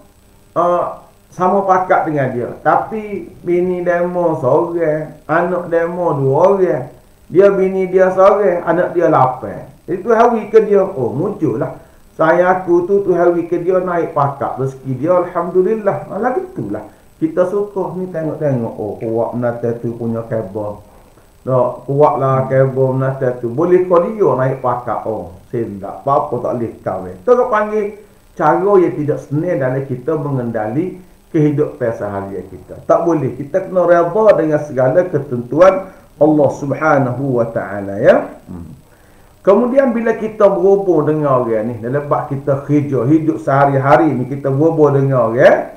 sama pakat dengan dia. Tapi bini demo seorang, anak demo 2 orang. Dia bini dia seorang, anak dia 8. Itu hari ke dia, muncullah. Saya aku tu hari ke dia naik pakak rezeki dia, alhamdulillah. Malah gitulah. Kita suka ni tengok-tengok, kuat menata tu punya kabel. Tak, kuatlah kabel menata tu. Boleh kau dia naik pakak, sendak. Apa-apa tak boleh kahwin. Tu kau panggil cara yang tidak senang dalam kita mengendali kehidupan seharian kita. Tak boleh. Kita kena redha dengan segala ketentuan Allah Subhanahu wa ta'ala, ya. Kemudian bila kita berhubung dengan orang ni, dalam bab kita kerja, hidup sehari-hari ni, kita berhubung dengan orang,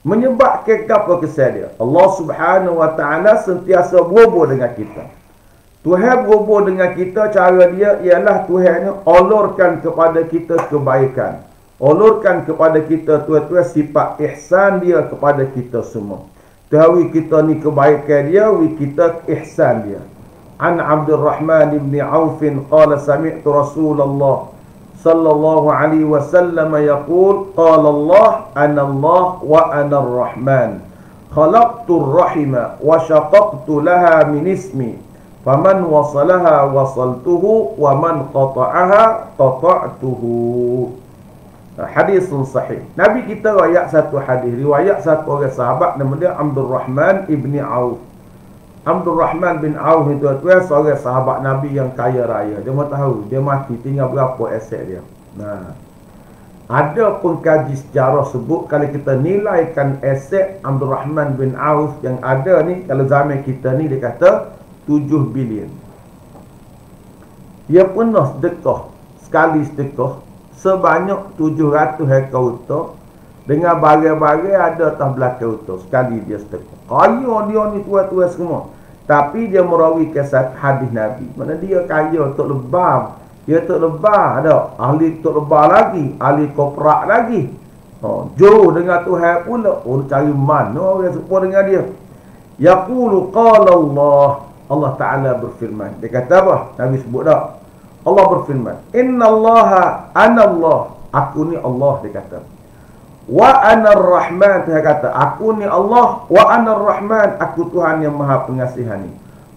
menyebabkan apa kesan dia? Allah Subhanahu wa ta'ala sentiasa berhubung dengan kita. Tuhan berhubung dengan kita, cara dia ialah Tuhan ulurkan kepada kita kebaikan. Ulurkan kepada kita tuan-tuan sifat ihsan dia kepada kita semua. Tahu kita ni kebaikan dia, kita ihsan dia. An Abdurrahman bin Auf qala sami'tu Rasulullah sallallahu alaihi wasallam yaqul qala Allah ana Allah wa ana ar-Rahman khalaqtu ar-rahima wa shaqaqtu laha min ismi faman wasalaha wasaltuhu wa man qata'aha qata'tuhu. Hadis sahih. Nabi kita riwayat satu hadis, riwayat satu orang sahabat nama dia Abdurrahman ibni Auf. Abdurrahman bin Auf itu seorang sahabat Nabi yang kaya raya. Dia mahu tahu dia mati tinggal berapa aset dia. Ada pengkaji sejarah sebut kalau kita nilaikan aset Abdurrahman bin Auf yang ada ni, kalau zaman kita ni dia kata 7 bilion. Dia pernah sedekah, sekali sedekah sebanyak 700 hektar unta, Dengan barang-barang ada atas belakang utara. Sekali dia sedekah. Kaya dia ni tuan-tuan semua. Tapi dia merawikan satu hadis Nabi. Mana dia kaya tok lebam. Dia tok lebah ada. Ahli tok lebah lagi. Ahli koprak lagi. Jauh dengan Tuhan pula. Cari mana orang serupa dengan dia. Yaqulu qala Allah. Allah Ta'ala berfirman. Dia kata apa? Nabi sebut tak? Allah berfirman. Inna Allaha ana Allah. Aku ni Allah, dia kata. Wa ana ar-Rahman, dia kata. Aku ni Allah. Wa ana ar-Rahman. Aku Tuhan yang maha pengasihani.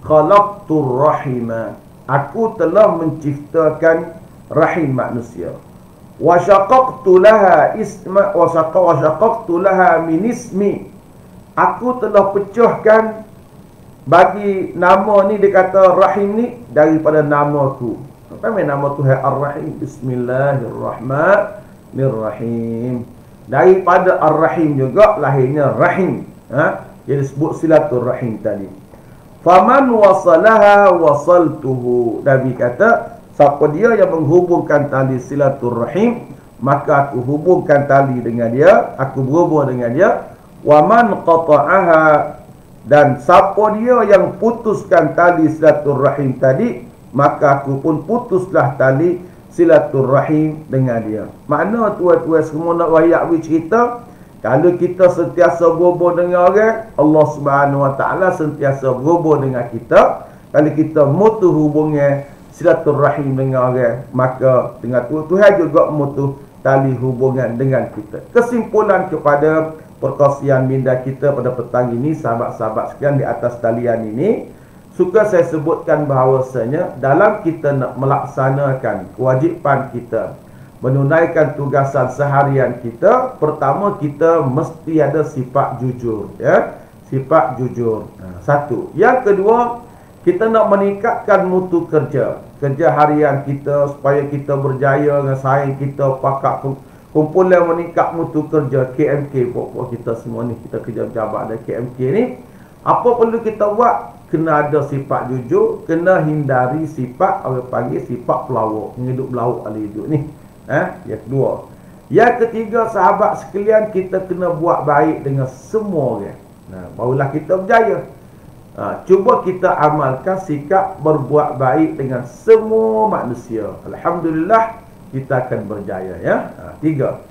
Khalaqtur rahima. Aku telah menciptakan rahim manusia. Wa syaqaqtu laha isma wa syaqaqtu laha min ismi. Aku telah pecahkan bagi nama ni, dia kata rahim ni daripada namaku. Apa nama Tuhan Ar-Rahim? Bismillahirrahmanirrahim. Daripada Ar-Rahim juga lahirnya rahim. Dia disebut silaturrahim tadi. Faman wasalaha wasaltuhu. Nabi kata, siapa dia yang menghubungkan tali silaturrahim, maka aku hubungkan tali dengan dia, aku berhubung dengan dia. Waman qata'aha, dan siapa dia yang putuskan tali silaturrahim tadi, maka aku pun putuslah tali silaturrahim dengan dia. Makna tuan-tuan semua nak rakyat cerita, kalau kita sentiasa berhubung dengan orang, Allah Subhanahu Wa Taala sentiasa berhubung dengan kita. Kalau kita mutu hubungnya silaturrahim dengan orang, maka dengan Tuhan juga mutu tali hubungan dengan kita. Kesimpulan kepada perkongsian minda kita pada petang ini, sahabat-sahabat sekalian di atas talian ini, suka saya sebutkan bahawasanya dalam kita nak melaksanakan kewajipan kita, menunaikan tugasan seharian kita, pertama kita mesti ada sifat jujur, ya, sifat jujur. Satu. Yang kedua, kita nak meningkatkan mutu kerja harian kita supaya kita berjaya dengan saing kita, pakak kumpulan meningkat mutu kerja KMK. Pokok kita semua ni, kita kerja pejabat dan KMK ni, apa perlu kita buat? Kena ada sifat jujur, kena hindari sifat orang panggil sifat pelawak, hidup pelawak ahli hidup ni. Yang kedua. Yang ketiga, sahabat sekalian, kita kena buat baik dengan semua orang. Barulah kita berjaya. Cuba kita amalkan sikap berbuat baik dengan semua manusia. Alhamdulillah, kita akan berjaya, ya. Tiga.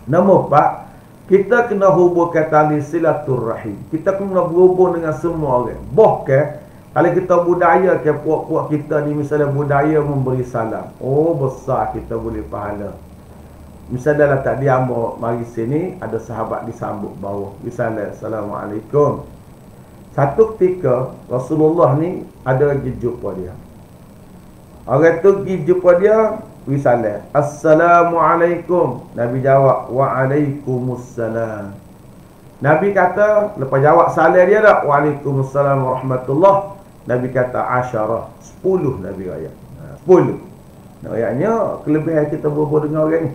Nombor 4, kita kena hubungkan tali silaturrahim. Kita kena berhubung dengan semua orang. Bahkan kalau kita budaya ke puak-puak kita ni, misalnya budaya memberi salam, besar kita boleh pahala. Misalnya lah tadi ambo mari sini, ada sahabat disambut bawah, misalnya Assalamualaikum. Satu ketika Rasulullah ni ada pergi jumpa dia. Orang tu pergi jumpa dia, misalnya Assalamualaikum. Nabi jawab Waalaikumsalam. Nabi kata, lepas jawab salam dia dah, Waalaikumsalam warahmatullah. Nabi kata 10. Nabi raya 10. Ayatnya kelebihan kita berhubung dengan orang ni.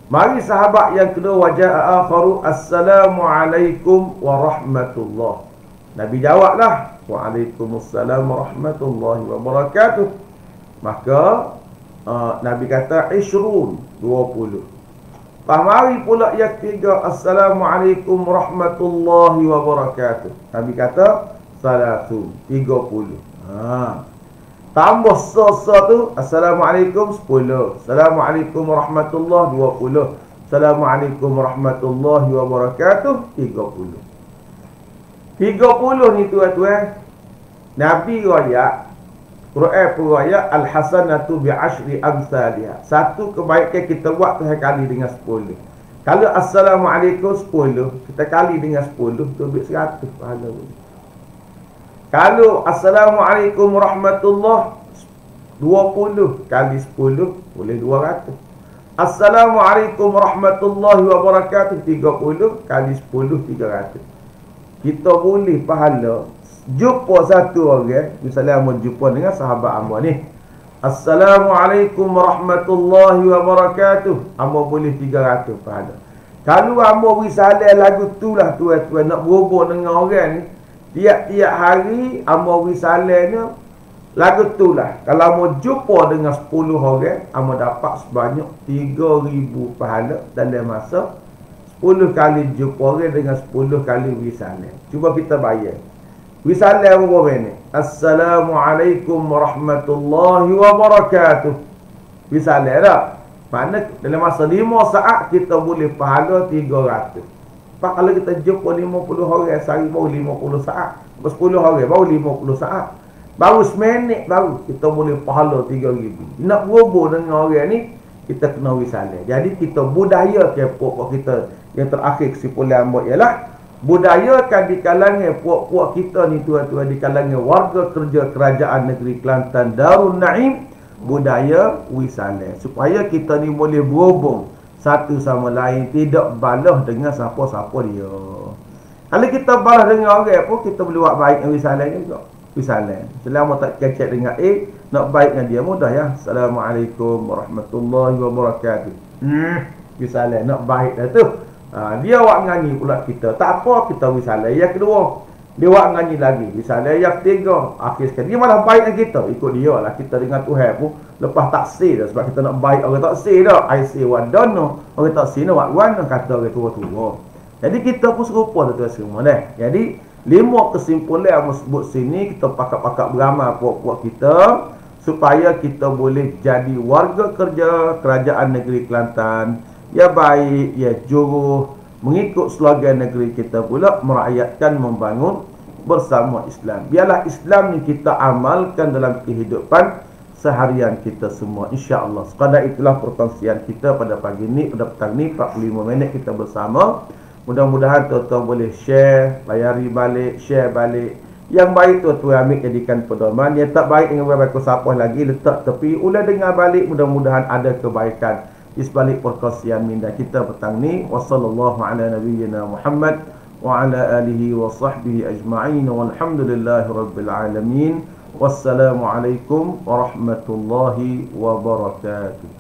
Mari sahabat yang kedua, waja'a akharu Assalamualaikum warahmatullah. Nabi jawablah Waalaikumsalam warahmatullahi wabarakatuh. Maka Nabi kata 20. Mari pula yang ketiga, Assalamualaikum warahmatullahi wabarakatuh. Nabi kata 30. Tambah tu Assalamualaikum 10. Assalamualaikum warahmatullahi 20. Assalamualaikum warahmatullahi wabarakatuh 30. 30 ni tuan-tuan, Nabi raya Quran pun raya al-hasanatu bi'ashri amsalihah. Satu kebaikan kita buat Tuhan kali dengan 10. Kalau Assalamualaikum 10, kita kali dengan 10, tu ambil 100 pahala. Kalau Assalamualaikum warahmatullah 20 kali 10 boleh 200. Assalamualaikum warahmatullahi wabarakatuh 30 kali 10 300. Kita boleh pahala jumpa satu orang, misalnya amba jumpa dengan sahabat amba ni, Assalamualaikum warahmatullahi wabarakatuh, amba boleh 300 pahala. Kalau amba beri salam lagu tu lah tuan-tuan, nak berhubung dengan orang ni, tiap-tiap hari amba beri salamnya lagu tu lah. Kalau amba jumpa dengan 10 orang, amba dapat sebanyak 3000 pahala dalam masa 10 kali jumpa orang dengan 10 kali wisalam. Cuba kita bayar. Wisalam berapa ni? Assalamualaikum warahmatullahi wabarakatuh. Wisalam tak? Mana dalam masa 5 saat kita boleh pahala 300. Pak kalau kita jumpa 50 orang sehari baru 50 saat. 10 orang baru 50 saat. Baru seminit baru kita boleh pahala 3,000. Nak berhubung dengan orang ni, kita kena wisalam. Jadi kita budayakan puak-puak kita. Yang terakhir kesimpulan buat ialah budayakan di kalangan puak-puak kita ni tuan-tuan, di kalangan warga kerja kerajaan negeri Kelantan Darun Naim, budaya wisalam, supaya kita ni boleh berhubung satu sama lain, tidak balah dengan siapa-siapa dia. Kalau kita balah dengan orang pun, kita boleh buat baik dengan wisalam juga. Wisalam selama tak kecek dengan nak baik dengan dia mudah ya. Assalamualaikum warahmatullahi wabarakatuh. Wisalam nak baik dah tu. Dia awak nganyi pula kita. Tak apa, kita wisalam. Yang kedua, dia awak nganyi lagi. Wisalam yang ketiga. Akhir sekali dia malah baik dengan kita. Ikut dia lah. Kita dengan Tuhan pun lepas taksir dah. Sebab kita nak baik orang taksir dah. I say what don't know. Orang taksir ni what one, kata orang tua-tua. Jadi kita pun serupa tu semua dah. Jadi 5 kesimpulan yang sebut sini, kita pakat-pakat beramal puak-puak kita supaya kita boleh jadi warga kerja kerajaan negeri Kelantan ya baik, ya juruh, mengikut slogan negeri kita pula, merakyatkan, membangun bersama Islam. Biarlah Islam ni kita amalkan dalam kehidupan seharian kita semua, insya-Allah. Sekadar itulah perkongsian kita pada pagi ni, pada petang ni 45 minit kita bersama. Mudah-mudahan tuan-tuan boleh share, layari balik, share balik. Yang baik tuan-tuan ambil jadikan pedoman. Yang tak baik dengan beberapa sapah lagi, letak tepi, ulah dengar balik. Mudah-mudahan ada kebaikan di sebalik perkongsian minda kita petang ni. Wassallallahu ala nabiyyina Muhammad wa ala alihi wa sahbihi ajma'in. Walhamdulillahi rabbil alamin. Wassalamualaikum warahmatullahi wabarakatuh.